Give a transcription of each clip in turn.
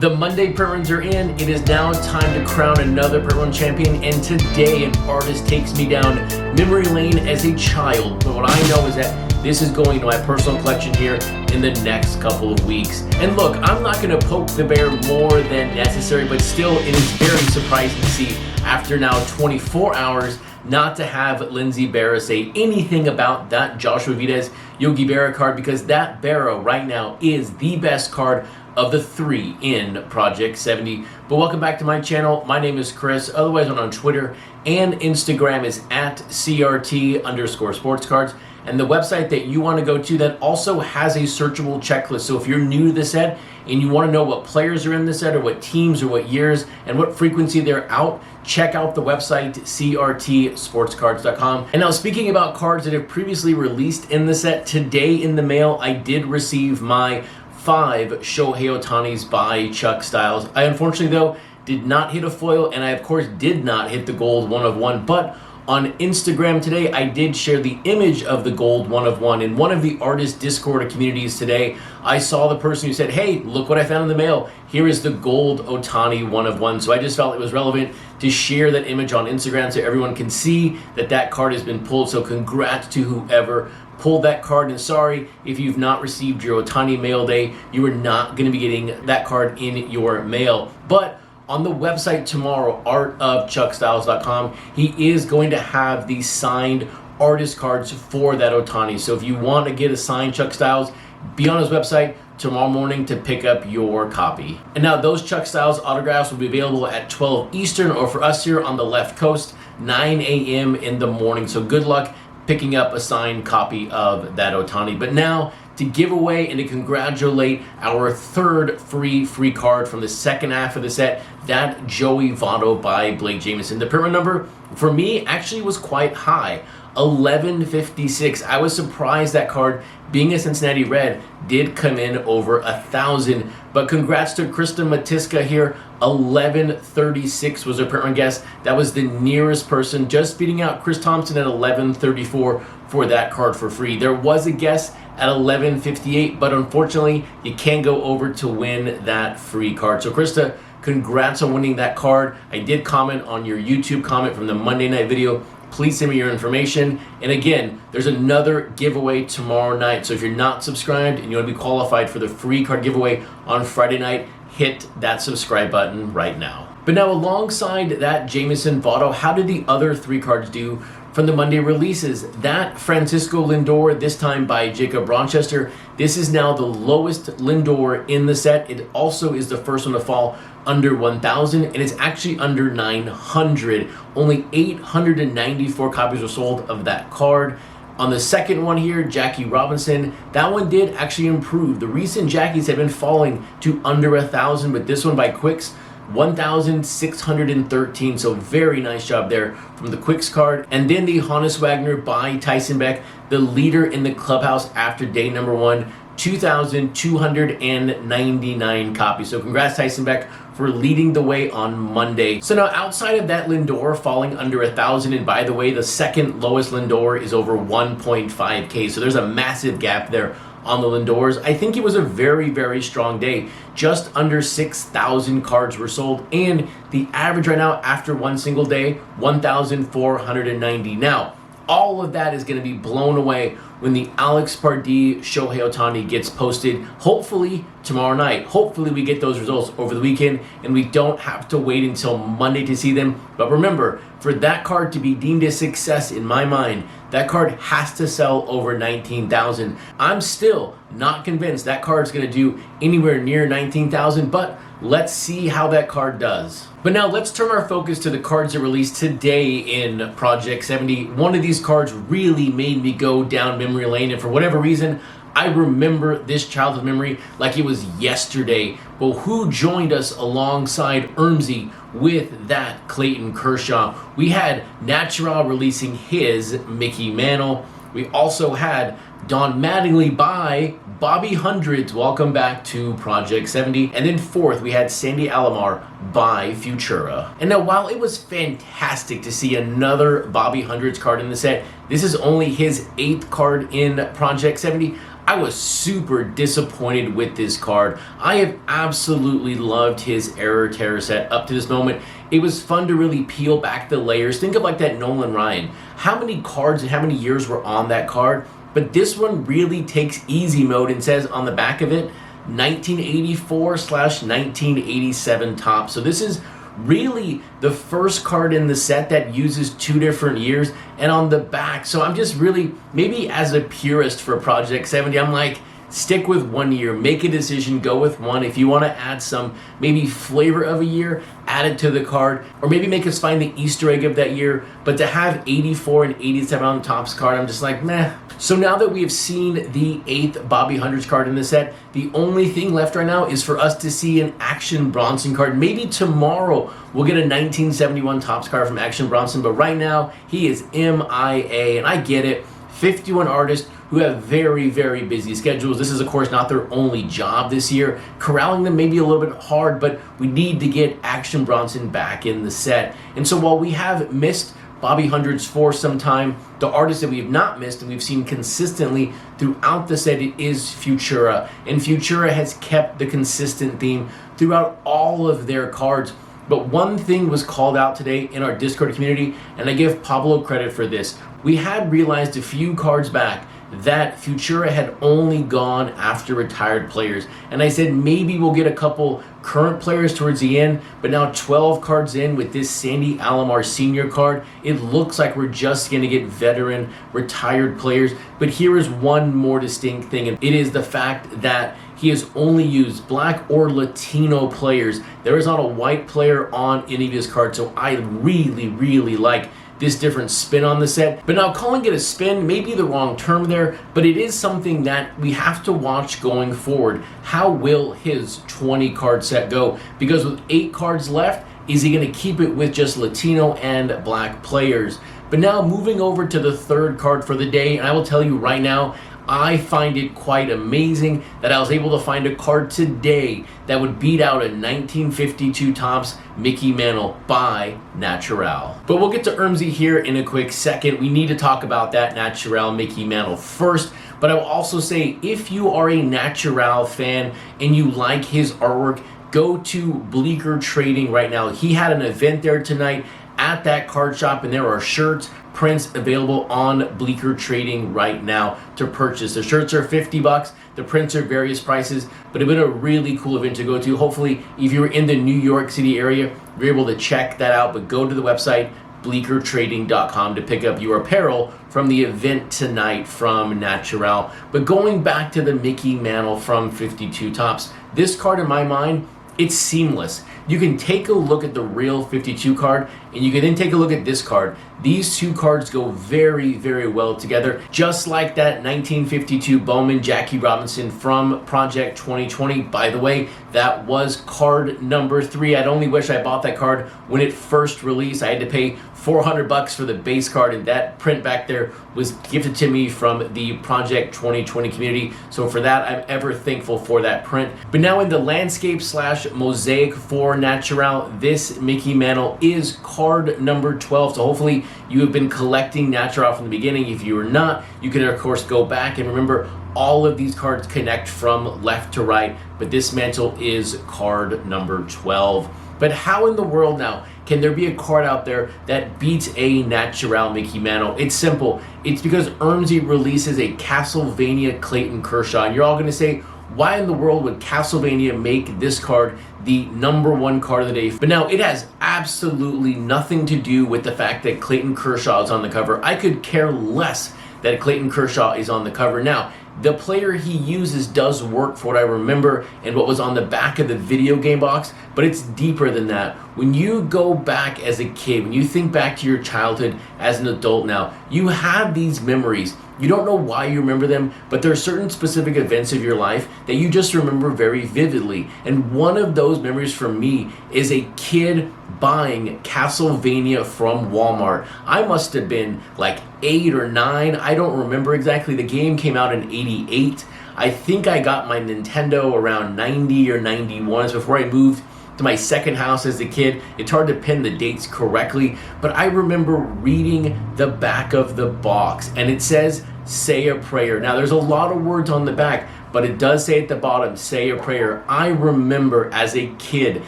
The Monday print runs are in. It is now time to crown another print run champion, and today an artist takes me down memory lane as a child. But what I know is that this is going to my personal collection here in the next couple of weeks. And look, I'm not going to poke the bear more than necessary, but still it is very surprising to see after now 24 hours not to have Lindsey Berra say anything about that Joshua Vides Yogi Berra card, because that Berra right now is the best card of the three in Project 70. But welcome back to my channel. My name is Chris, otherwise known on Twitter and Instagram is at CRT_sportscards. And the website that you want to go to that also has a searchable checklist. So if you're new to the set and you want to know what players are in the set or what teams or what years and what frequency they're out, check out the website CRTsportscards.com. And now, speaking about cards that have previously released in the set, today in the mail I did receive my 5 Shohei Ohtanis by Chuck Styles. I unfortunately though did not hit a foil, and I of course did not hit the gold 1 of 1, but on Instagram today I did share the image of the gold 1 of 1. In one of the artist Discord communities today, I saw the person who said, hey, look what I found in the mail. Here is the gold Ohtani 1 of 1. So I just felt it was relevant to share that image on Instagram so everyone can see that that card has been pulled. So congrats to whoever pulled that card, and sorry if you've not received your Ohtani mail day. You are not going to be getting that card in your mail. But on the website tomorrow, artofchuckstyles.com, he is going to have the signed artist cards for that Ohtani. So if you want to get a signed Chuck Styles, be on his website tomorrow morning to pick up your copy. And now those Chuck Styles autographs will be available at 12 Eastern, or for us here on the left coast, 9 a.m. in the morning. So good luck picking up a signed copy of that Ohtani. But now, to give away and to congratulate our third free card from the second half of the set, that Joey Votto by Blake Jamieson. The print run number for me actually was quite high, 1156. I was surprised that card, being a Cincinnati Red, did come in over 1,000. But congrats to Krista Matiska here. 1136 was her print run guess. That was the nearest person, just beating out Chris Thompson at 1134 for that card for free. There was a guess at 1158, but unfortunately you can't go over to win that free card. So Krista, congrats on winning that card. I did comment on your YouTube comment from the Monday night video. Please send me your information. And again, there's another giveaway tomorrow night. So if you're not subscribed and you want to be qualified for the free card giveaway on Friday night, hit that subscribe button right now. But now, alongside that Jamieson Votto, how did the other 3 cards do from the Monday releases? That Francisco Lindor, this time by Jacob Rochester. This is now the lowest Lindor in the set. It also is the first one to fall under 1,000, and it's actually under 900. Only 894 copies were sold of that card. On the second one here, Jackie Robinson, that one did actually improve. The recent Jackies have been falling to under 1,000, but this one by Quicks, 1,613, so very nice job there from the Quicks card. And then the Honus Wagner by Tyson Beck, the leader in the clubhouse after day number 1, 2,299 copies. So congrats Tyson Beck for leading the way on Monday. So now, outside of that Lindor falling under 1,000, and by the way, the second lowest Lindor is over 1.5K, so there's a massive gap there on the Lindors. I think it was a very strong day. Just under 6,000 cards were sold, and the average right now after one single day, 1,490. Now, all of that is going to be blown away when the Alex Pardee Shohei Ohtani gets posted, hopefully tomorrow night. Hopefully we get those results over the weekend and we don't have to wait until Monday to see them. But remember, for that card to be deemed a success in my mind, that card has to sell over 19,000. I'm still not convinced that card's going to do anywhere near 19,000, but let's see how that card does. But now let's turn our focus to the cards that released today in Project 70. One of these cards really made me go down memory lane, and for whatever reason, I remember this childhood memory like it was yesterday. Well, who joined us alongside Ermsey with that Clayton Kershaw? We had Natural releasing his Mickey Mantle. We also had Don Mattingly by Bobby Hundreds. Welcome back to Project 70. And then fourth, we had Sandy Alomar by Futura. And now, while it was fantastic to see another Bobby Hundreds card in the set, this is only his 8th card in Project 70. I was super disappointed with this card. I have absolutely loved his Error Terror set up to this moment. It was fun to really peel back the layers. Think of like that Nolan Ryan. How many cards and how many years were on that card? But this one really takes easy mode and says on the back of it, 1984/1987 top. So this is really the first card in the set that uses 2 different years, and on the back, so I'm just really, maybe as a purist for Project 70, I'm like, stick with 1 year, make a decision, go with one. If you want to add some maybe flavor of a year, add it to the card, or maybe make us find the Easter egg of that year. But to have 84 and 87 on the Topps card, I'm just like, meh. So now that we have seen the 8th Bobby Hundreds card in the set, the only thing left right now is for us to see an Action Bronson card. Maybe tomorrow we'll get a 1971 Topps card from Action Bronson, but right now he is MIA, and I get it. 51 artists who have very, very busy schedules. This is, of course, not their only job this year. Corralling them may be a little bit hard, but we need to get Action Bronson back in the set. And so while we have missed Bobby Hundreds for some time, the artist that we have not missed and we've seen consistently throughout the set, it is Futura. And Futura has kept the consistent theme throughout all of their cards. But one thing was called out today in our Discord community, and I give Pablo credit for this. We had realized a few cards back that Futura had only gone after retired players. And I said maybe we'll get a couple current players towards the end, but now 12 cards in with this Sandy Alomar Sr. card, it looks like we're just going to get veteran retired players. But here is one more distinct thing, and it is the fact that he has only used black or Latino players. There is not a white player on any of his cards, so I really, really like this different spin on the set. But now calling it a spin may be the wrong term there, but it is something that we have to watch going forward. How will his 20 card set go? Because with 8 cards left, is he going to keep it with just Latino and black players? But now moving over to the 3rd card for the day, and I will tell you right now, I find it quite amazing that I was able to find a card today that would beat out a 1952 Topps Mickey Mantle by Natural. But we'll get to Ermsey here in a quick second. We need to talk about that Natural Mickey Mantle first. But I will also say, if you are a Natural fan and you like his artwork, go to Bleecker Trading right now. He had an event there tonight at that card shop, and there are shirts, prints available on Bleecker Trading right now to purchase. The shirts are $50, the prints are various prices, but it's been a really cool event to go to. Hopefully, if you're in the New York City area, you're able to check that out, but go to the website, bleekertrading.com, to pick up your apparel from the event tonight from Natural. But going back to the Mickey Mantle from 52 Topps, this card in my mind, it's seamless. You can take a look at the real 52 card, and you can then take a look at this card. These two cards go very, very well together. Just like that 1952 Bowman Jackie Robinson from Project 2020. By the way, that was card number 3. I'd only wish I bought that card when it first released. I had to pay $400 for the base card, and that print back there was gifted to me from the Project 2020 community. So for that, I'm ever thankful for that print. But now in the landscape / mosaic for Natural, this Mickey Mantle is card number 12. So hopefully you have been collecting Natural from the beginning. If you are not, you can of course go back and remember all of these cards connect from left to right, but this mantle is card number 12. But how in the world now can there be a card out there that beats a Natural Mickey Mantle? It's simple. It's because Ermsey releases a Castlevania Clayton Kershaw. And you're all going to say, why in the world would Castlevania make this card the #1 card of the day? But now it has absolutely nothing to do with the fact that Clayton Kershaw is on the cover. I could care less that Clayton Kershaw is on the cover. Now, the player he uses does work for what I remember and what was on the back of the video game box, but it's deeper than that. When you go back as a kid, when you think back to your childhood as an adult now, you have these memories. You don't know why you remember them, but there are certain specific events of your life that you just remember very vividly. And one of those memories for me is a kid buying Castlevania from Walmart. I must have been like 8 or 9. I don't remember exactly. The game came out in '88. I think I got my Nintendo around 90 or 91. It's before I moved to my second house as a kid. It's hard to pin the dates correctly, but I remember reading the back of the box, and it says say a prayer. Now there's a lot of words on the back, but it does say at the bottom, say a prayer. I remember as a kid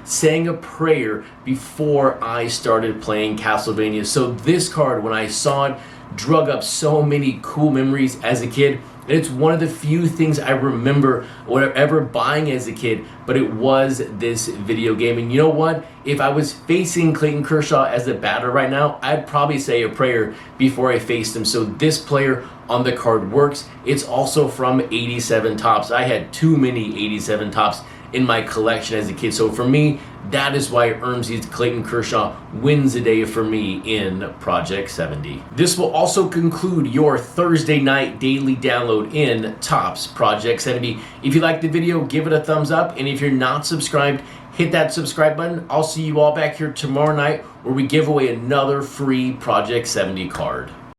saying a prayer before I started playing Castlevania. So this card, when I saw it, drug up so many cool memories as a kid. It's one of the few things I remember ever buying as a kid, but it was this video game. And you know what? If I was facing Clayton Kershaw as a batter right now, I'd probably say a prayer before I faced him. So this player on the card works. It's also from 87 Topps. I had too many 87 Topps in my collection as a kid. So for me, that is why Ermsey's Clayton Kershaw wins the day for me in Project 70. This will also conclude your Thursday night daily download in Topps Project 70. If you liked the video, give it a thumbs up. And if you're not subscribed, hit that subscribe button. I'll see you all back here tomorrow night where we give away another free Project 70 card.